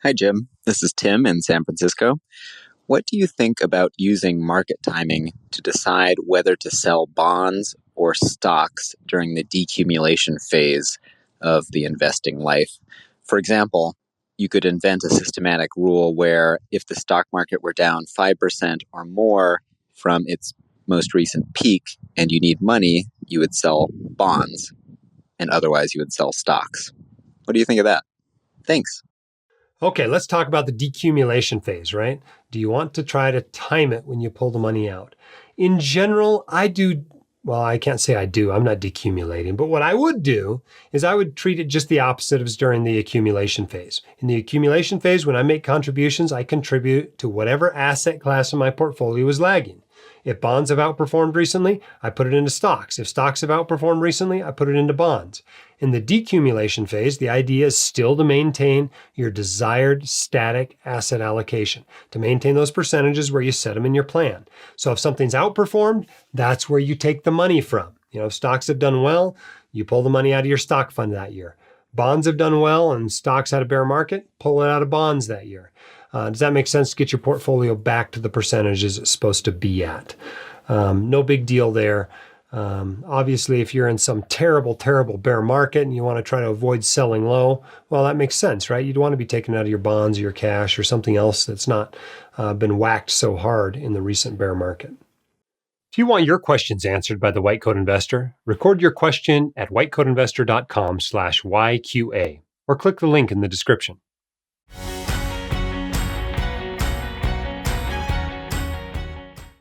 Hi, Jim. This is Tim in San Francisco. What do you think about using market timing to decide whether to sell bonds or stocks during the decumulation phase of the investing life? For example, you could invent a systematic rule where if the stock market were down 5% or more from its most recent peak and you need money, you would sell bonds, and otherwise you would sell stocks. What do you think of that? Thanks. Okay, let's talk about the decumulation phase, right? Do you want to try to time it when you pull the money out? In general, I can't say I do. I'm not decumulating. But what I would do is I would treat it just the opposite as during the accumulation phase. In the accumulation phase, when I make contributions, I contribute to whatever asset class in my portfolio is lagging. If bonds have outperformed recently, I put it into stocks. If stocks have outperformed recently, I put it into bonds. In the decumulation phase, the idea is still to maintain your desired static asset allocation, to maintain those percentages where you set them in your plan. So if something's outperformed, that's where you take the money from. If stocks have done well, you pull the money out of your stock fund that year. Bonds have done well and stocks had a bear market, pull it out of bonds that year. Does that make sense to get your portfolio back to the percentages it's supposed to be at? No big deal there. Obviously, if you're in some terrible, terrible bear market and you want to try to avoid selling low, well, that makes sense, right? You'd want to be taking out of your bonds or your cash or something else that's not been whacked so hard in the recent bear market. If you want your questions answered by the White Coat Investor, record your question at whitecoatinvestor.com/YQA or click the link in the description.